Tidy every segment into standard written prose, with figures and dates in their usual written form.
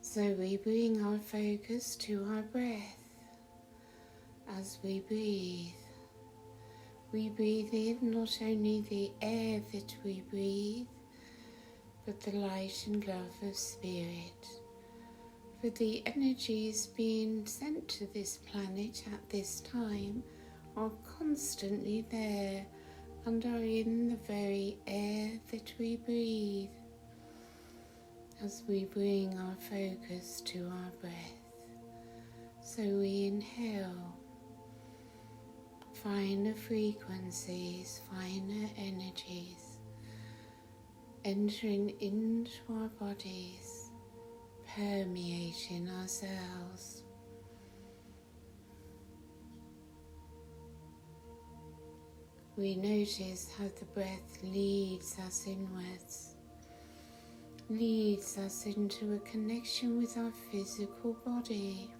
So we bring our focus to our breath. As we breathe in not only the air that we breathe, but the light and love of spirit. For the energies being sent to this planet at this time are constantly there and are in the very air that we breathe. As we bring our focus to our breath, so we inhale finer frequencies, finer energies, entering into our bodies, permeating our cells. We notice how the breath leads us inwards, leads us into a connection with our physical body.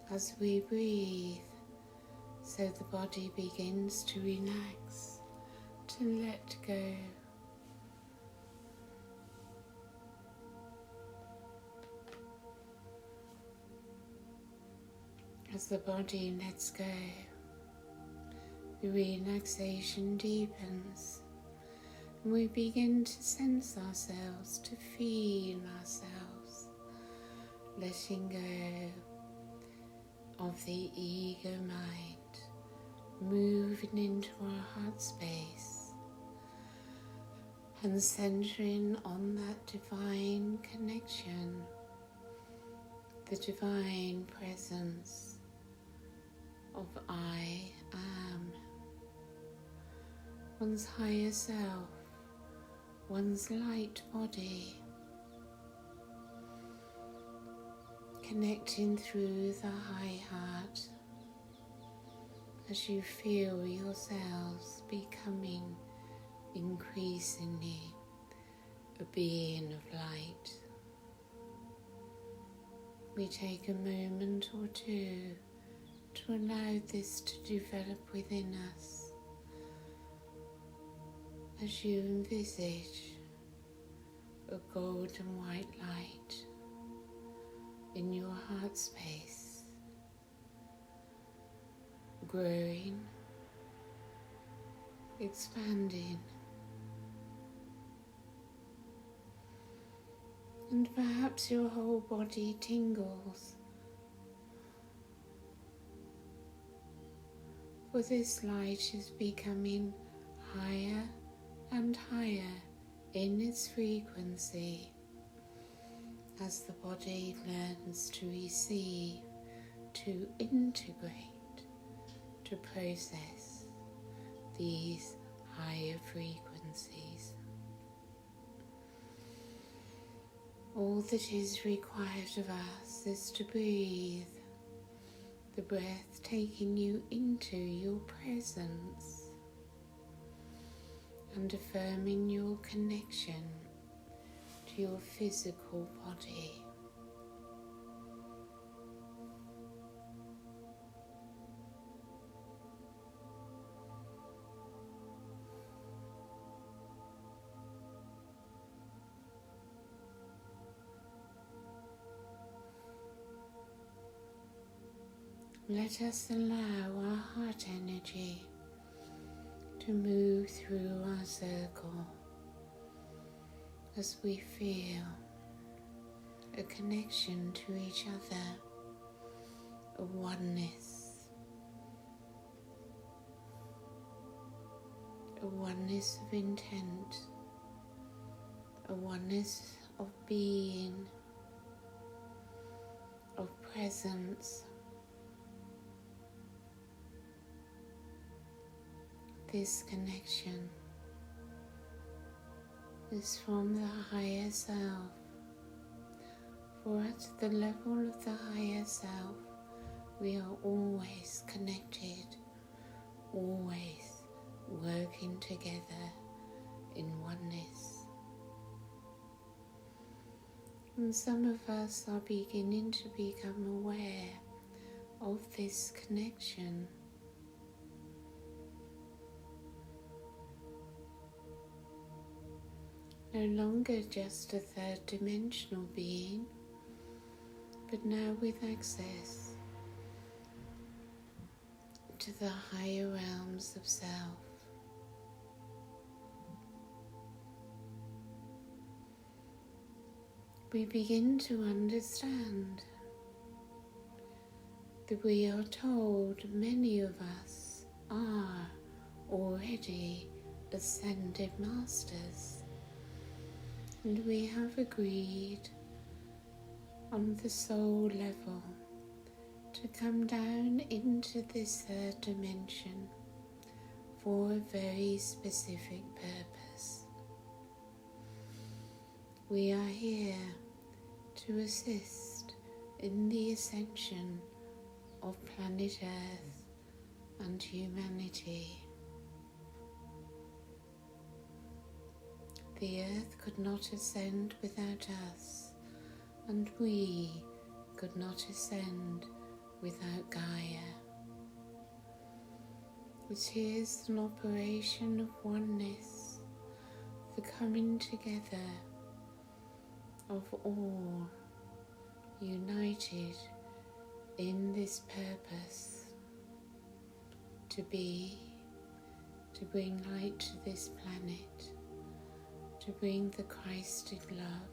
As we breathe, so the body begins to relax, to let go. As the body lets go, the relaxation deepens, and we begin to sense ourselves, to feel ourselves, letting go of the ego mind, moving into our heart space and centering on that divine connection, the divine presence of I am, one's higher self, one's light body, connecting through the high heart as you feel yourselves becoming increasingly a being of light. We take a moment or two to allow this to develop within us as you envisage a golden white light in your heart space, growing, expanding, and perhaps your whole body tingles, for this light is becoming higher and higher in its frequency as the body learns to receive, to integrate, to process these higher frequencies. All that is required of us is to breathe, the breath taking you into your presence and affirming your connection to your physical body. Let us allow our heart energy to move through our circle as we feel a connection to each other, a oneness of intent, a oneness of being, of presence. This connection is from the higher self, for at the level of the higher self we are always connected, always working together in oneness. And some of us are beginning to become aware of this connection. no longer just a third dimensional being, but now with access to the higher realms of self. We begin to understand that we are told many of us are already ascended masters, and we have agreed on the soul level to come down into this third dimension for a very specific purpose. We are here to assist in the ascension of planet Earth and humanity. The Earth could not ascend without us, and we could not ascend without Gaia. It is an operation of oneness, the coming together of all united in this purpose to bring light to this planet, to bring the Christed love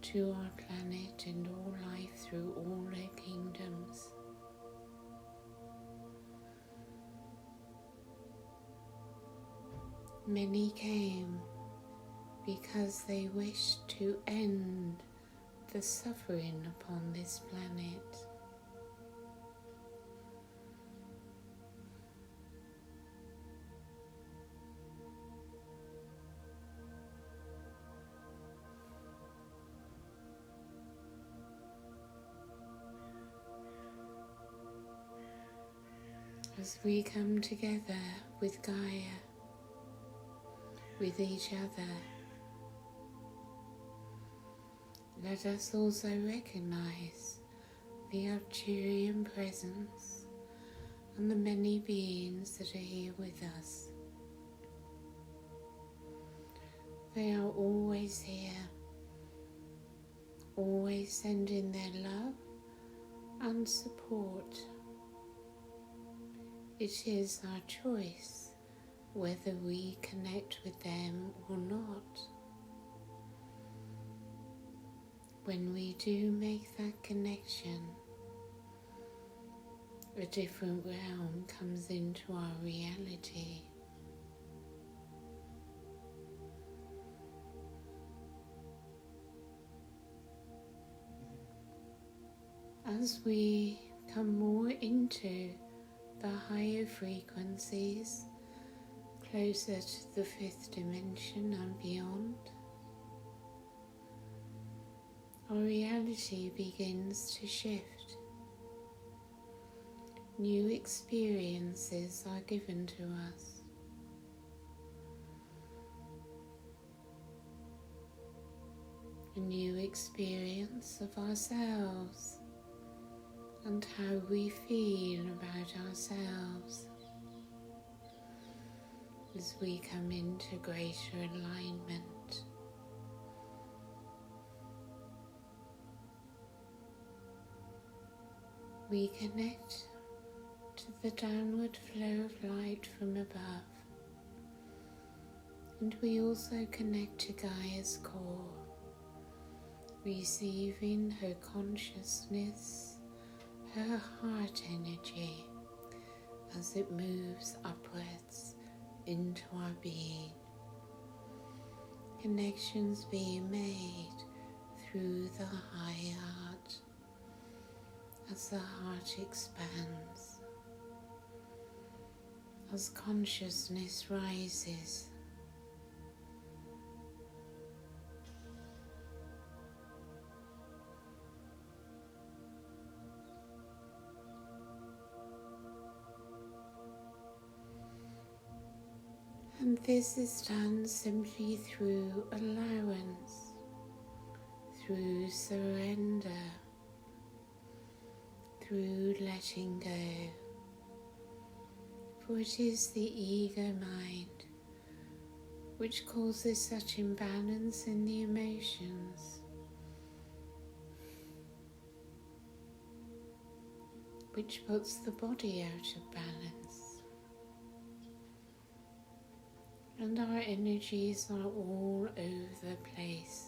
to our planet and all life through all their kingdoms. Many came because they wished to end the suffering upon this planet. As we come together with Gaia, with each other, let us also recognize the Arcturian presence and the many beings that are here with us. They are always here, always sending their love and support. It is our choice whether we connect with them or not. When we do make that connection, a different realm comes into our reality. As we come more into the higher frequencies, closer to the fifth dimension and beyond, our reality begins to shift. New experiences are given to us. A new experience of ourselves and how we feel about ourselves as we come into greater alignment. We connect to the downward flow of light from above, and we also connect to Gaia's core, receiving her consciousness, her heart energy as it moves upwards into our being. Connections being made through the high heart as the heart expands, as consciousness rises. And this is done simply through allowance, through surrender, through letting go. For it is the ego mind which causes such imbalance in the emotions, which puts the body out of balance. And our energies are all over the place.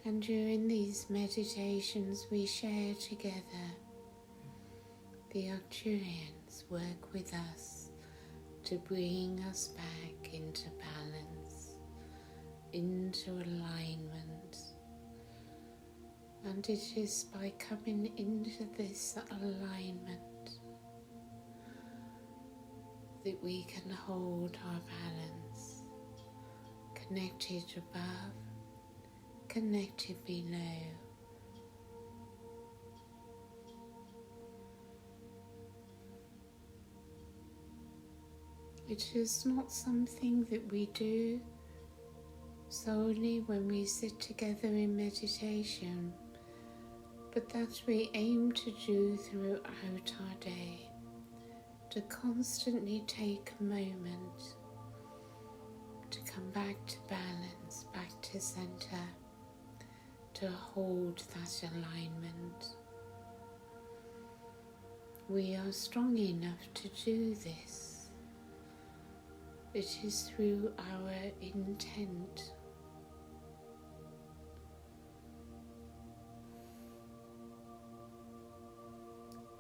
And during these meditations we share together, the Arcturians work with us to bring us back into balance, into alignment. And it is by coming into this alignment that we can hold our balance, connected above, connected below. It is not something that we do solely when we sit together in meditation, but that we aim to do throughout our day, to constantly take a moment to come back to balance, back to center, to hold that alignment. We are strong enough to do this. It is through our intent.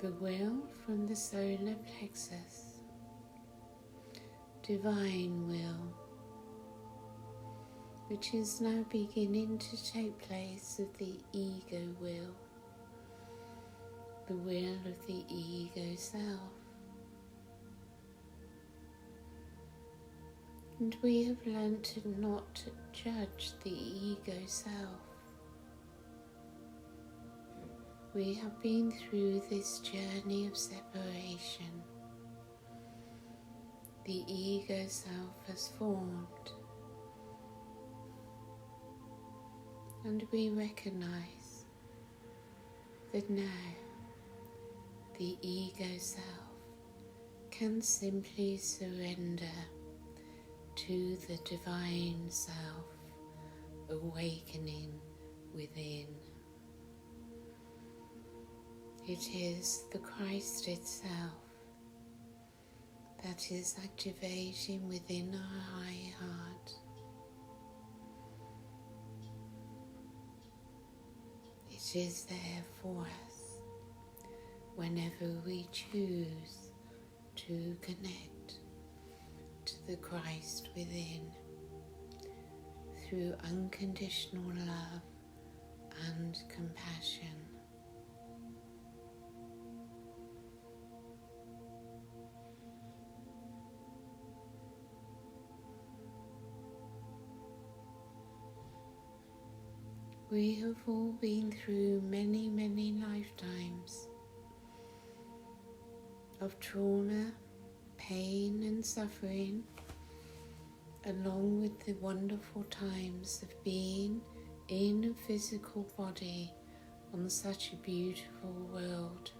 The will from the solar plexus, divine will, which is now beginning to take place of the ego will, the will of the ego self. And we have learnt to not judge the ego self. We have been through this journey of separation. The ego self has formed, and we recognize that now the ego self can simply surrender to the divine self awakening within. It is the Christ itself that is activating within our high heart. It is there for us whenever we choose to connect to the Christ within through unconditional love and compassion. We have all been through many, many lifetimes of trauma, pain and suffering, along with the wonderful times of being in a physical body on such a beautiful world.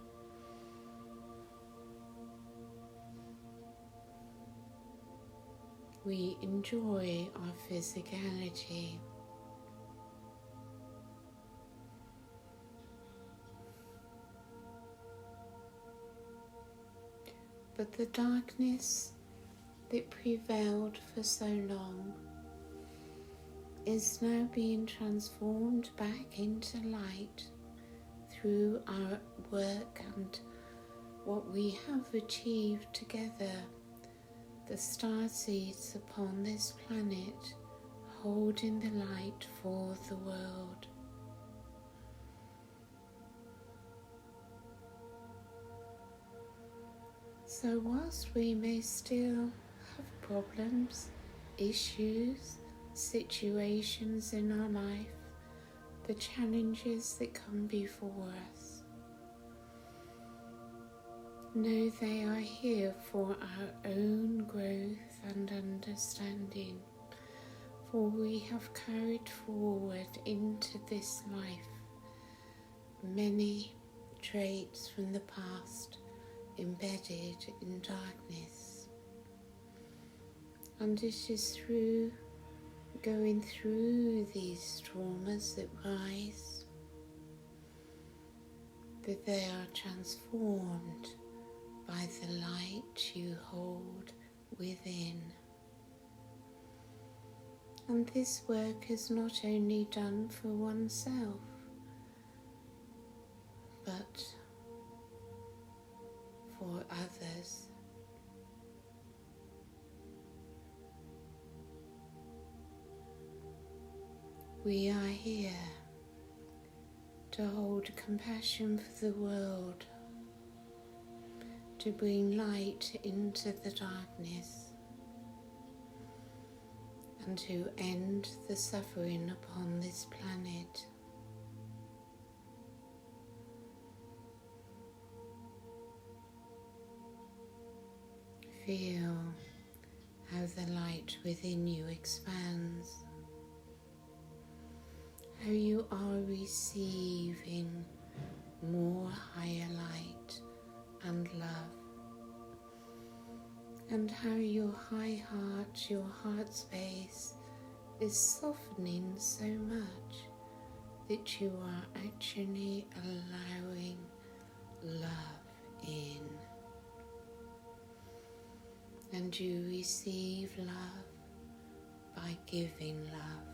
We enjoy our physicality. But the darkness that prevailed for so long is now being transformed back into light through our work and what we have achieved together, the starseeds upon this planet holding the light for the world. So whilst we may still have problems, issues, situations in our life, the challenges that come before us, know they are here for our own growth and understanding, for we have carried forward into this life many traits from the past embedded in darkness. And it is through going through these traumas that rise that they are transformed by the light you hold within. And this work is not only done for oneself, but for others. We are here to hold compassion for the world, to bring light into the darkness, and to end the suffering upon this planet. Feel how the light within you expands, how you are receiving more higher light and love, and how your high heart, your heart space is softening so much that you are actually allowing love in. And you receive love by giving love.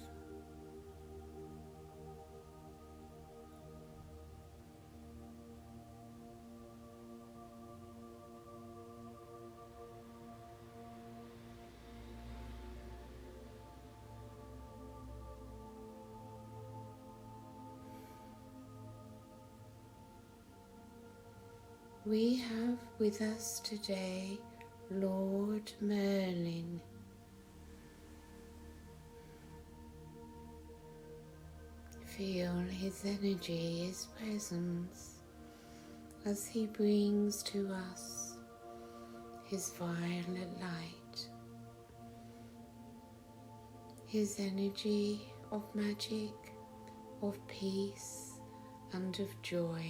We have with us today Lord Merlin. Feel his energy, his presence, as he brings to us his violet light, his energy of magic, of peace and of joy.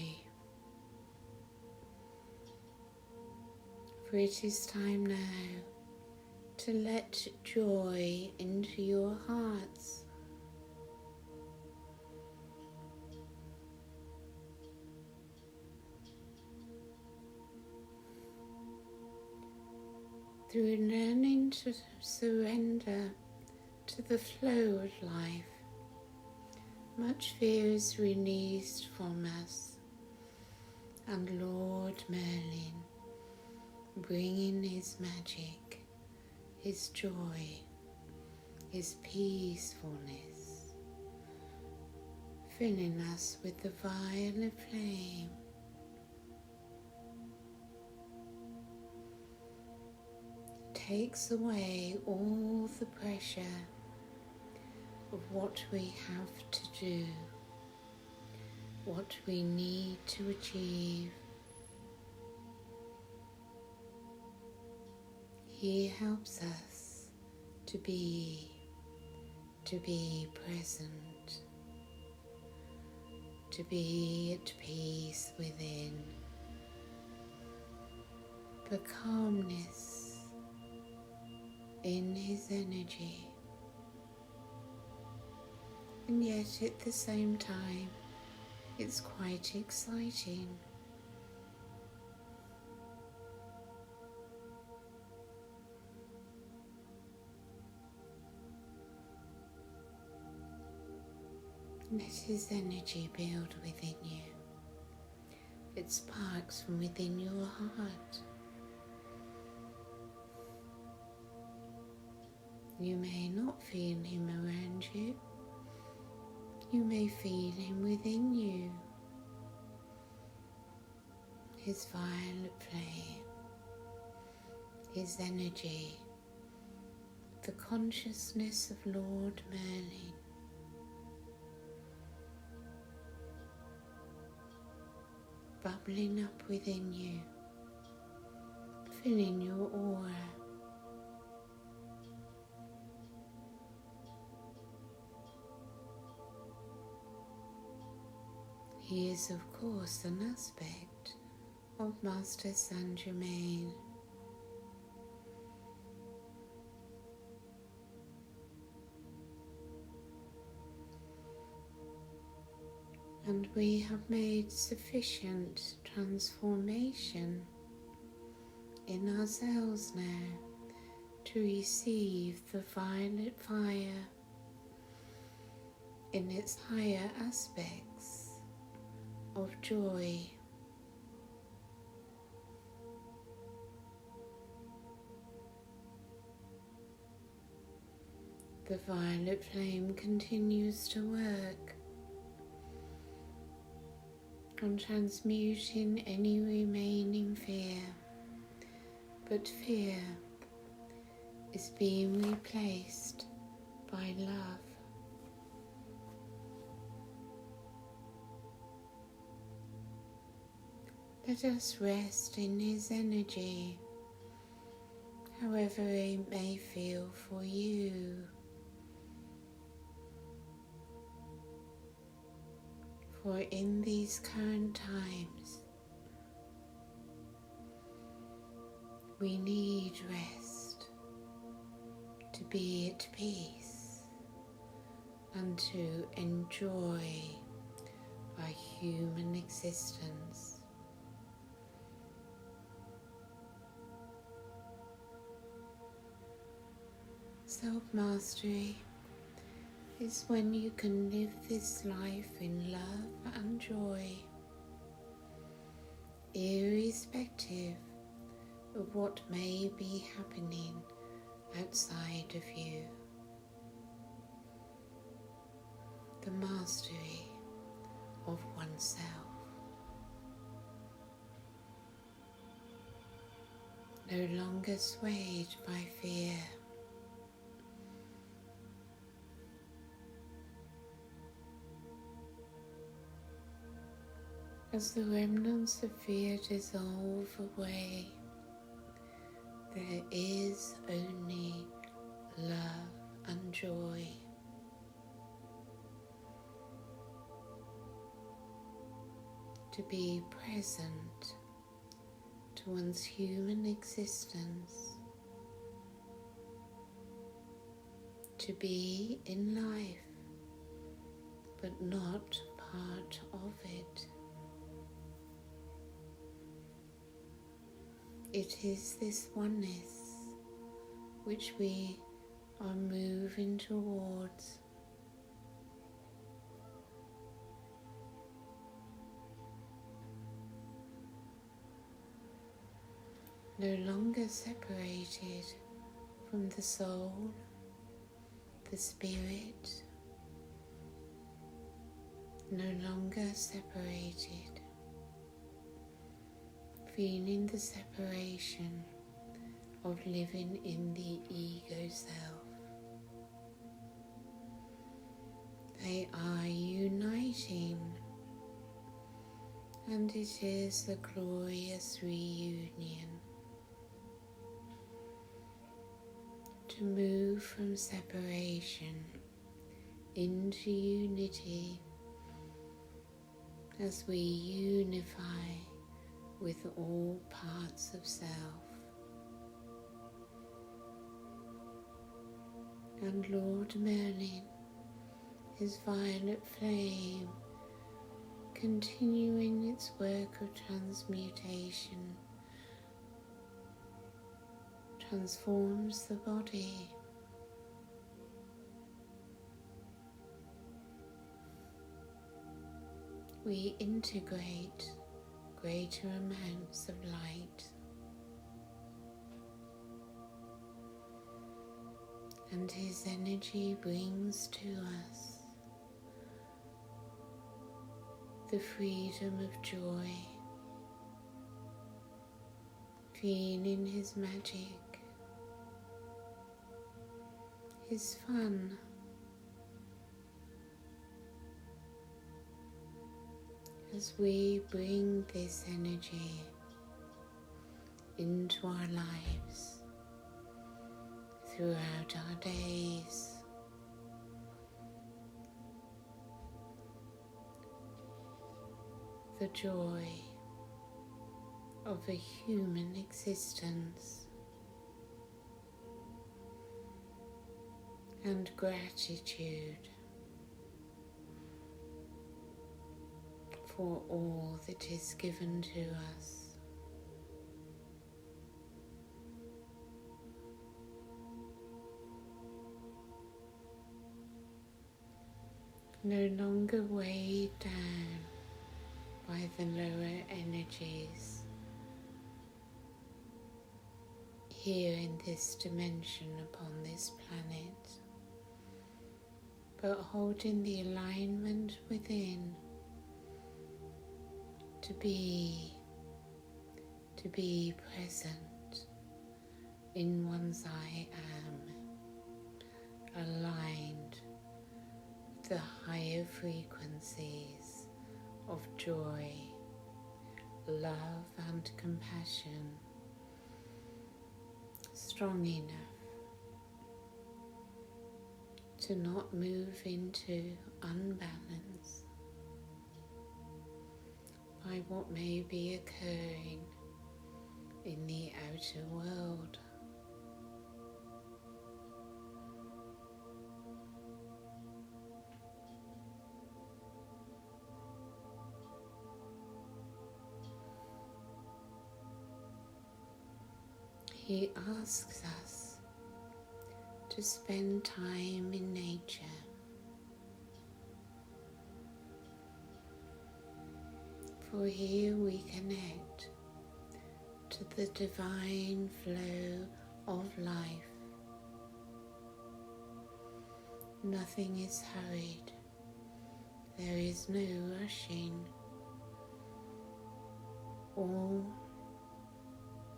For it is time now to let joy into your hearts. Through learning to surrender to the flow of life, much fear is released from us, and Lord Merlin, bringing his magic, his joy, his peacefulness, filling us with the violet flame, takes away all the pressure of what we have to do, what we need to achieve. He helps us to be present, to be at peace within, the calmness in his energy, and yet at the same time it's quite exciting. Let his energy build within you. It sparks from within your heart. You may not feel him around you. You may feel him within you. His violet flame, his energy, the consciousness of Lord Merlin. Bubbling up within you, filling your aura. He is, of course, an aspect of Master Saint Germain. And we have made sufficient transformation in ourselves now to receive the violet fire in its higher aspects of joy. The violet flame continues to work on transmuting any remaining fear, but fear is being replaced by love. Let us rest in his energy, however it may feel for you. For in these current times, we need rest to be at peace and to enjoy our human existence. Self-mastery is when you can live this life in love and joy, irrespective of what may be happening outside of you. The mastery of oneself. No longer swayed by fear. As the remnants of fear dissolve away, there is only love and joy. To be present to one's human existence, to be in life, but not part of it. It is this oneness which we are moving towards. No longer separated from the soul, the spirit, no longer separated. Feeling the separation of living in the ego self. They are uniting, and it is a glorious reunion. To move from separation into unity as we unify with all parts of self. And Lord Merlin, his violet flame, continuing its work of transmutation, transforms the body. We integrate greater amounts of light, and his energy brings to us the freedom of joy, feeling his magic, his fun, as we bring this energy into our lives throughout our days. The joy of a human existence and gratitude for all that is given to us. No longer weighed down by the lower energies here in this dimension upon this planet, but holding the alignment within to be present in one's I am, aligned with the higher frequencies of joy, love and compassion, strong enough to not move into unbalance by what may be occurring in the outer world. He asks us to spend time in nature, for here we connect to the divine flow of life. Nothing is hurried, there is no rushing. All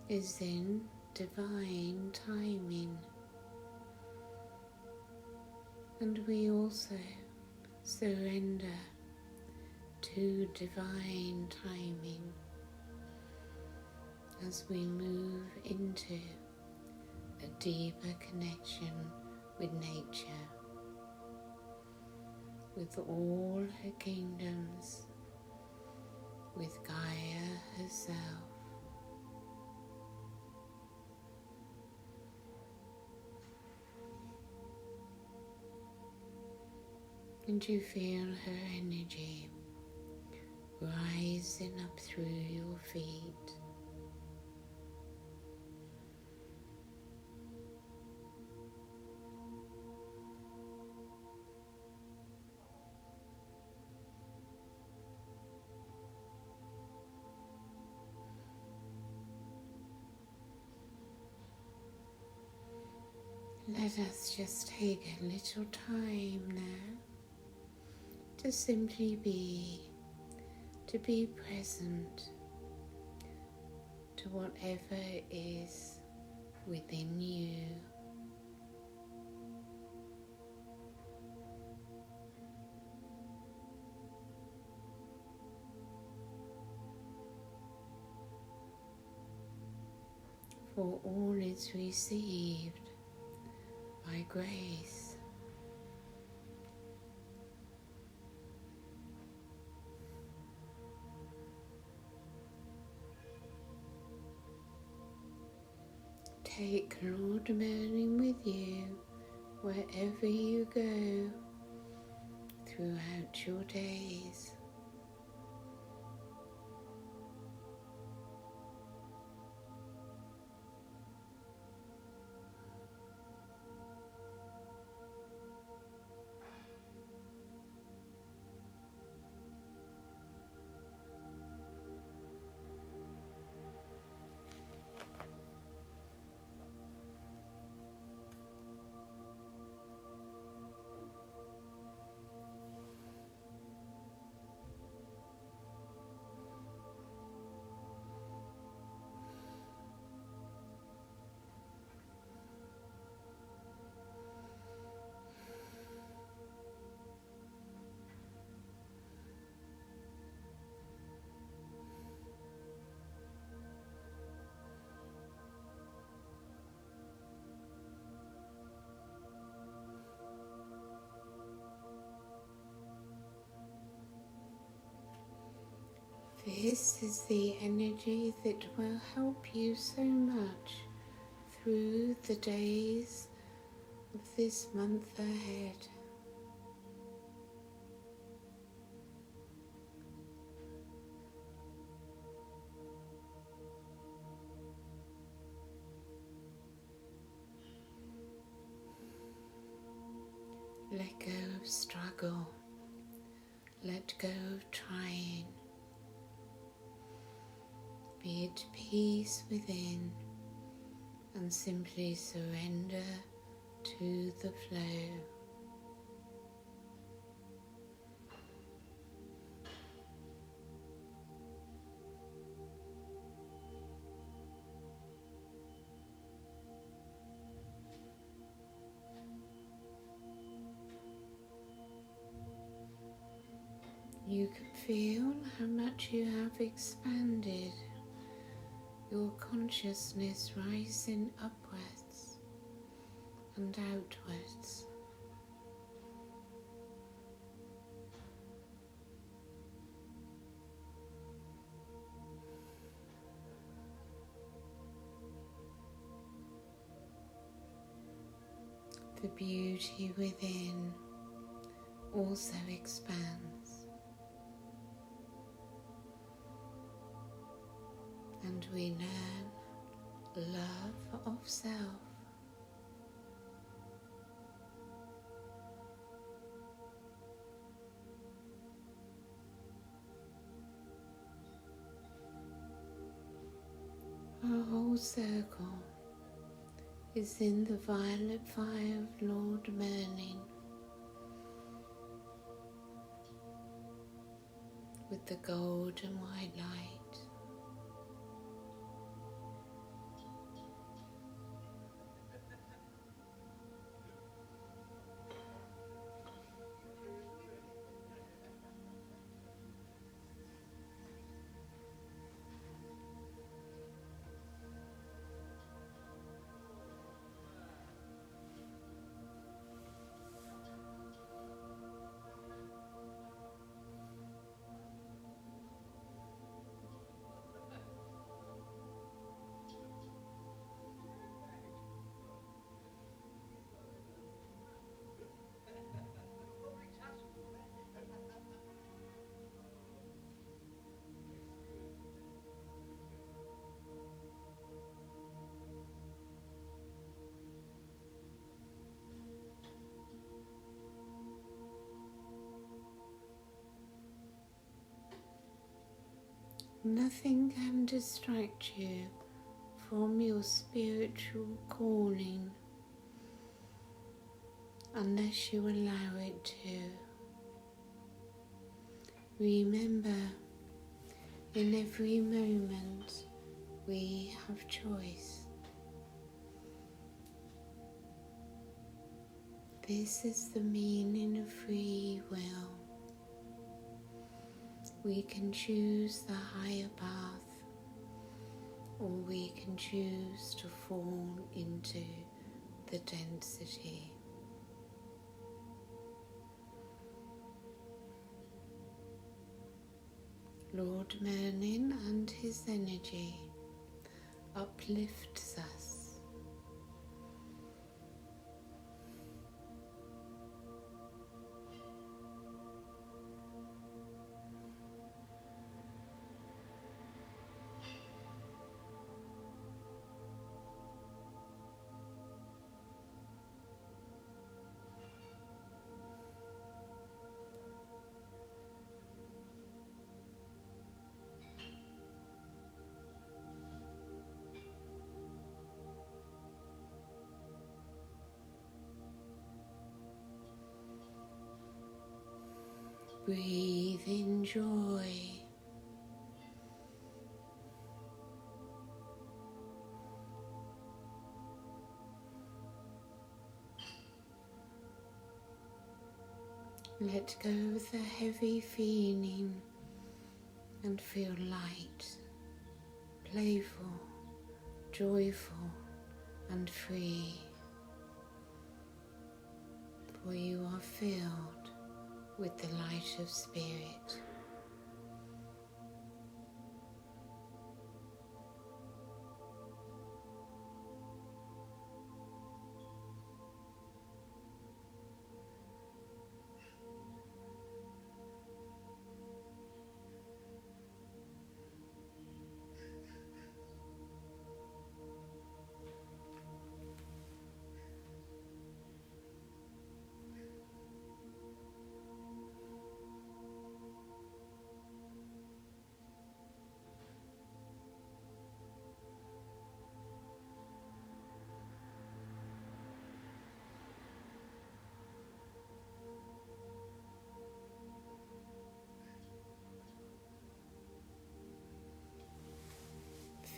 is in divine timing, and we also surrender to divine timing as we move into a deeper connection with nature, with all her kingdoms, with Gaia herself. And you feel her energy rising up through your feet. Let us just take a little time now to simply be, to be present to whatever is within you. For all is received by grace. Take Lord Merlin with you wherever you go throughout your days. This is the energy that will help you so much through the days of this month ahead. Let go of struggle. Let go of trying. Be at peace within and simply surrender to the flow. You can feel how much you have expanded, your consciousness rising upwards and outwards. The beauty within also expands, and we learn love of self. Our whole circle is in the violet fire of Lord Merlin, with the gold and white light. Nothing can distract you from your spiritual calling unless you allow it to. Remember, in every moment we have choice. This is the meaning of free will. We can choose the higher path, or we can choose to fall into the density. Lord Merlin and his energy uplifts us. Breathe in joy. Let go of the heavy feeling and feel light, playful, joyful and free, for you are filled with the light of spirit.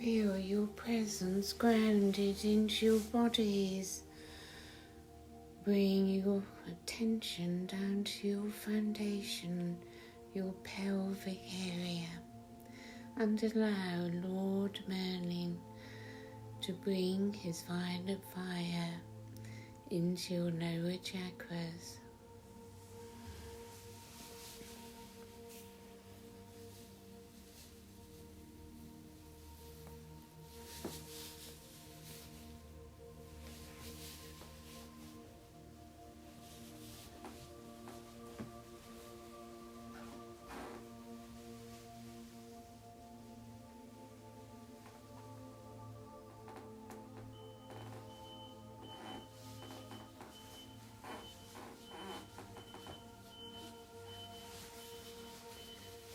Feel your presence grounded into your bodies. Bring your attention down to your foundation, your pelvic area, and allow Lord Merlin to bring his violet fire into your lower chakras.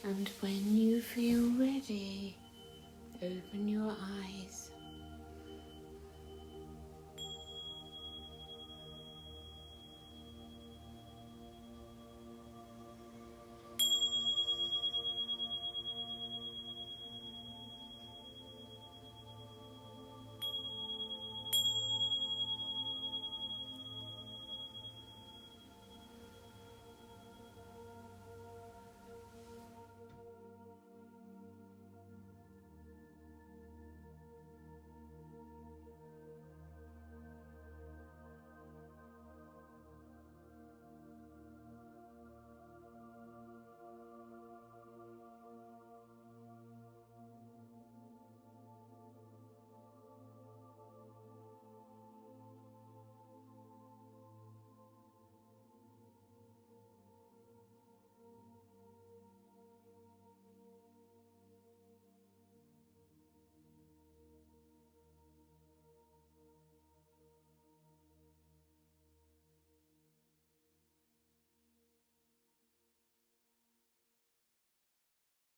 And when you feel ready,